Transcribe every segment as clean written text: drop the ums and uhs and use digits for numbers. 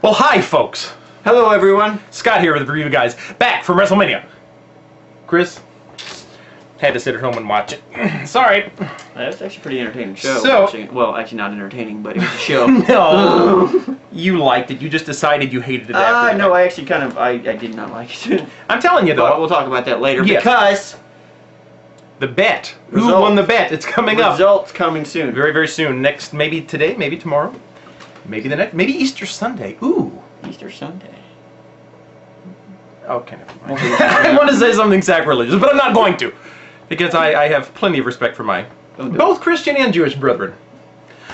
Well, hi, folks. Hello, everyone. Scott here with the Review Guys, back from WrestleMania. Chris had to sit at home and watch it. Sorry. That's actually a pretty entertaining show. So, well, actually not entertaining, but it was a show. No, you liked it. You just decided you hated it after. No, I actually I did not like it. I'm telling you, though. But we'll talk about that later, Yes. because The bet. Who won the bet? It's coming up. Results coming soon. Very, very soon. Next, maybe today, maybe tomorrow, maybe the next, maybe Easter Sunday. Ooh. Easter Sunday. Okay, never mind. I want to say something sacrilegious, but I'm not going to, because I have plenty of respect for my both Christian and Jewish brethren.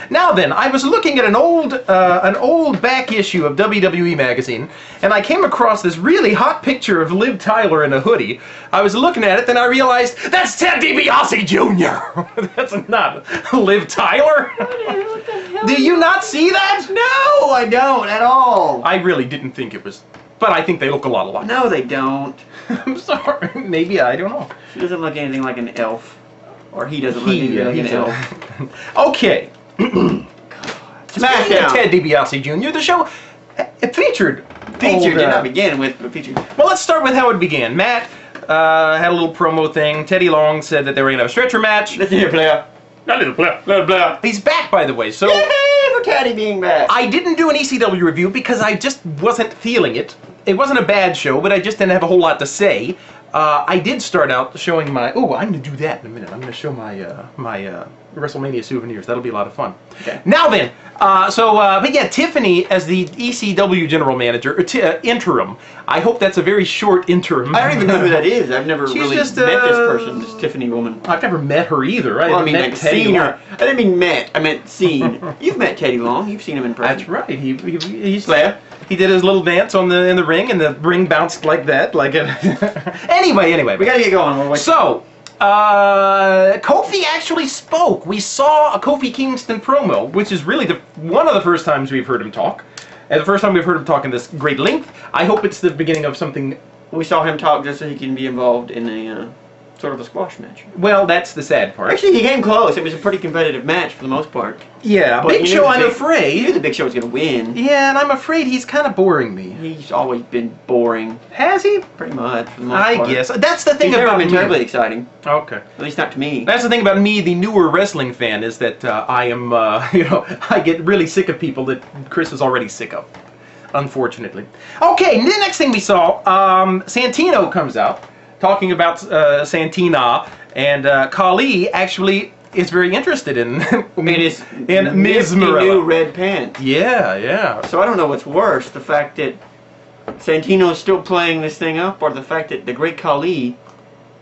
Now then, I was looking at an old back issue of WWE magazine, and I came across this really hot picture of Liv Tyler in a hoodie. I was looking at it, then I realized that's Ted DiBiase Jr. That's not Liv Tyler. What the hell? Do you not see that? No, I don't at all. I really didn't think it was, but I think they look a lot alike. No, they don't. I'm sorry. Maybe, I don't know. She doesn't look anything like an elf. Or he doesn't look anything like an elf. Okay. Smackdown. Ted DiBiase Jr. The show featured. Did not begin with, but featured. Well, let's start with how it began. Matt had a little promo thing. Teddy Long said that they were going to have a stretcher match. Listen here, player. Not little player. Little player. He's back, by the way. So Yay for Teddy being back. I didn't do an ECW review because I just wasn't feeling it. It wasn't a bad show, but I just didn't have a whole lot to say. I did start out showing my... Oh, I'm going to do that in a minute. I'm going to show my WrestleMania souvenirs. That'll be a lot of fun. Okay. Now then, but yeah, Tiffany as the ECW general manager, interim. I hope that's a very short interim. I don't even know who that is. I've never She's really just, met this person, this Tiffany woman. I've never met her either. Right? Well, I mean, met like, Teddy seen Long. her. I didn't mean met. I meant seen. You've met Teddy Long. You've seen him in person. That's right. He's there. He did his little dance in the ring, and the ring bounced like that, like it. Anyway, We gotta get going. So, Kofi actually spoke. We saw a Kofi Kingston promo, which is really one of the first times we've heard him talk, and the first time we've heard him talk in this great length. I hope it's the beginning of something. We saw him talk just so he can be involved in a sort of a squash match. Well, that's the sad part. Actually, he came close. It was a pretty competitive match for the most part. Yeah, But Big you Show, knew I'm You afraid. knew the Big Show was gonna win. Yeah, and I'm afraid he's kind of boring me. He's always been boring, Has he? pretty much. For the most I part. guess. That's the thing He's never about been me. terribly exciting. Okay. At least not to me. That's the thing about me, the newer wrestling fan, is that I am, I get really sick of people that Chris is already sick of, unfortunately. Okay, the next thing we saw, Santino comes out, talking about Santina, and Khali actually is very interested in His Ms. nifty Morella. new red pants. Yeah. So I don't know what's worse, the fact that Santino's still playing this thing up, or the fact that the great Khali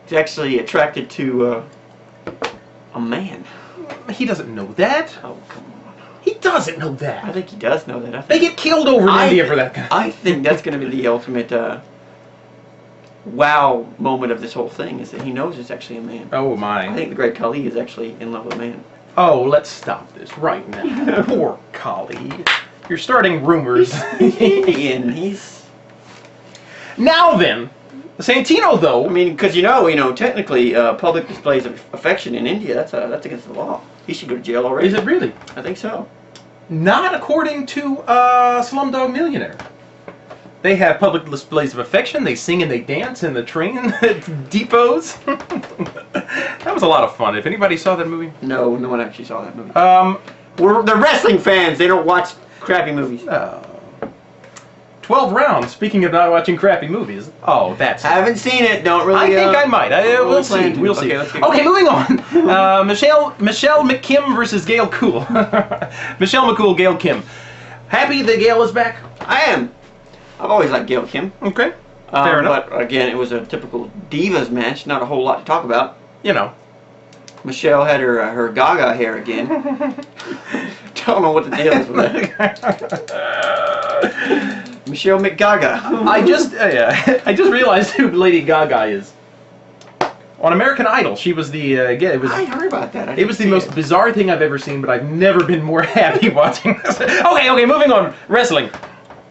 is actually attracted to a man. He doesn't know that. Oh, come on. He doesn't know I that. think he does know that. They get killed over in India for that. I think that's going to be the ultimate wow moment of this whole thing, is that he knows it's actually a man. Oh my. I think the great Khali is actually in love with a man. Oh, let's stop this right now. Poor Khali. You're starting rumors. He's Indian. He's... Now then, Santino though. I mean, because technically, public displays of affection in India, that's against the law. He should go to jail already. Is it really? I think so. Not according to Slumdog Millionaire. They have public displays of affection. They sing and they dance in the train depots. That was a lot of fun. If anybody saw that movie. No, no one actually saw that movie. They're wrestling fans. They don't watch crappy movies. 12 rounds. Speaking of not watching crappy movies. Oh, that's... Haven't seen it. Don't really... I think I might. We'll see. We'll see. Okay, moving on. Michelle McKim versus Gail Cool. Michelle McCool, Gail Kim. Happy that Gail is back? I am. I've always liked Gail Kim. Okay. Fair enough. But again, it was a typical Divas match. Not a whole lot to talk about. You know. Michelle had her Gaga hair again. Don't know what the deal is with that. Michelle McGaga. I just realized who Lady Gaga is. On American Idol, she was the I heard about that. It was the most bizarre thing I've ever seen, but I've never been more happy watching this. Okay, moving on. Wrestling.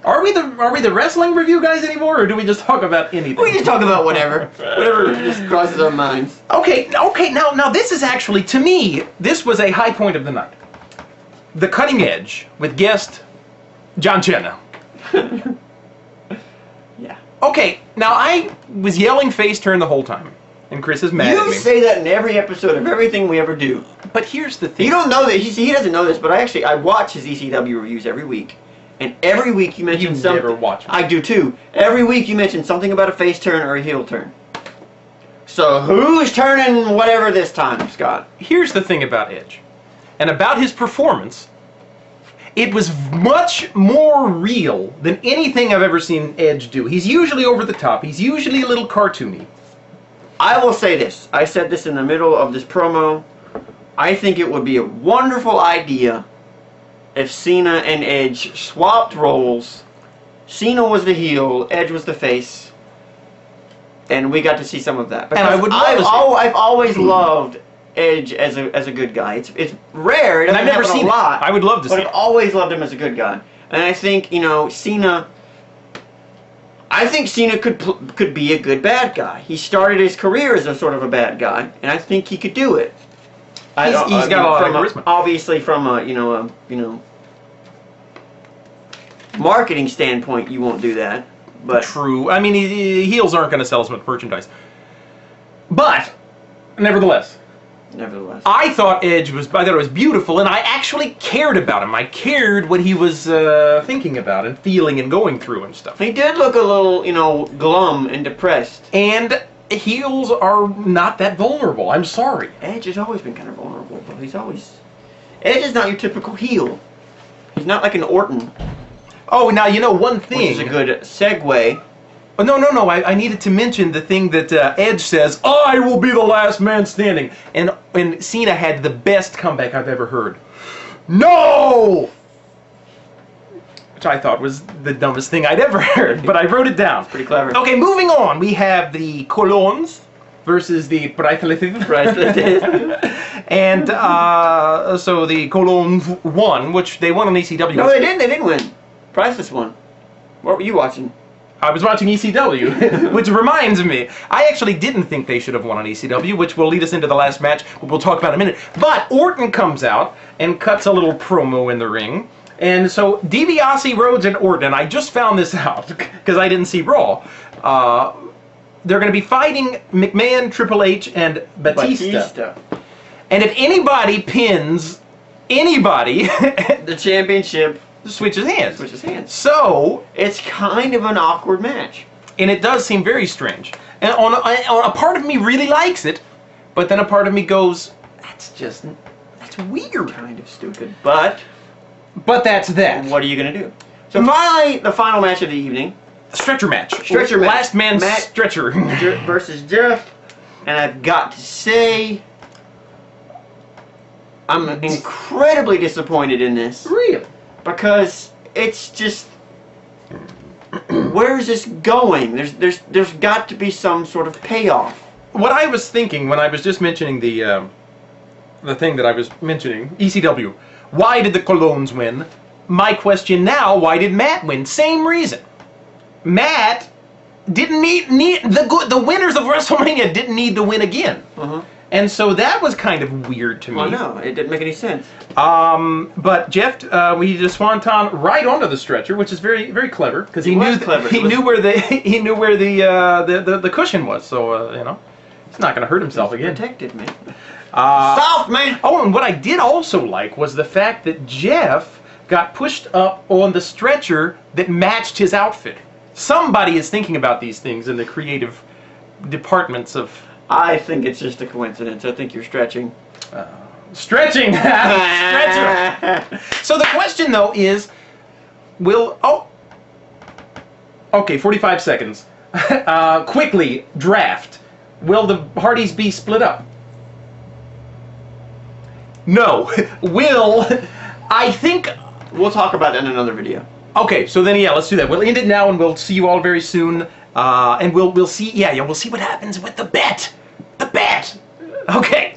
Are we the wrestling review guys anymore, or do we just talk about anything? We just talk about whatever just crosses our minds. Okay. Now this is actually, to me, this was a high point of the night. The Cutting Edge with guest John Cena. Yeah. Okay, now I was yelling face turn the whole time, and Chris is mad at You me. say that in every episode of everything we ever do. But here's the thing. You don't know that. He doesn't know this, but I watch his ECW reviews every week. And every week you mention something. You never watch them. I do too. Every week you mention something about a face turn or a heel turn. So who's turning whatever this time, Scott? Here's the thing about Edge, and about his performance. It was much more real than anything I've ever seen Edge do. He's usually over the top. He's usually a little cartoony. I will say this. I said this in the middle of this promo. I think it would be a wonderful idea if Cena and Edge swapped roles. Cena was the heel, Edge was the face, and we got to see some of that. And I would love to see I've always loved Edge as a good guy. It's rare. It doesn't happen a lot. I would love to see But it. I've always loved him as a good guy. And I think, Cena. I think Cena could be a good bad guy. He started his career as a sort of a bad guy, and I think he could do it. He's got a lot of charisma. Obviously, from a marketing standpoint, you won't do that. But True. I mean, heels aren't going to sell as much merchandise. But, nevertheless, I thought Edge I thought it was beautiful, and I actually cared about him. I cared what he was thinking about and feeling and going through and stuff. he did look a little, glum and depressed. And heels are not that vulnerable. I'm sorry. Edge has always been kind of vulnerable, though. Edge is not your typical heel. He's not like an Orton. Oh, now you know one thing. Which is a good segue. Oh, no. I needed to mention the thing that Edge says, I will be the last man standing. And Cena had the best comeback I've ever heard. No! Which I thought was the dumbest thing I'd ever heard, but I wrote it down. Pretty clever. Okay, moving on. We have the Colons versus the Breitling. And so the Colons won, which they won on ECW. No, they didn't. They didn't win. Priceless won. What were you watching? I was watching ECW, which reminds me, I actually didn't think they should have won on ECW, which will lead us into the last match, which we'll talk about in a minute. But Orton comes out and cuts a little promo in the ring. And so DiBiase, Rhodes, and Orton, I just found this out because I didn't see Raw. They're going to be fighting McMahon, Triple H, and Batista. And if anybody pins anybody, the championship switches hands. So it's kind of an awkward match, and it does seem very strange. And on a part of me really likes it, but then a part of me goes, that's weird. Kind of stupid, but that's that. What are you gonna do? So finally, the final match of the evening, stretcher match. Last Last man stretcher versus Jeff, and I've got to say, I'm incredibly disappointed in this. Really? Because it's just, where is this going? There's got to be some sort of payoff. What I was thinking when I was just mentioning the thing that I was mentioning, ECW, why did the Colons win? My question now, why did Matt win? Same reason. Matt didn't need the winners of WrestleMania didn't need to win again. And so that was kind of weird to me. Well, no, it didn't make any sense. But Jeff, we just swanton right onto the stretcher, which is very, very clever because he knew where the cushion was. So he's not going to hurt himself again. Protected, man. Soft, man. Oh, and what I did also like was the fact that Jeff got pushed up on the stretcher that matched his outfit. Somebody is thinking about these things in the creative departments of. I think it's just a coincidence. I think you're stretching. Stretching! Stretcher! So the question, though, is, okay, 45 seconds. Quickly, draft. Will the Hardys be split up? No. I think. We'll talk about it in another video. Okay, so then, let's do that. We'll end it now, and we'll see you all very soon. And we'll see, we'll see what happens with the bet. The bet! Okay.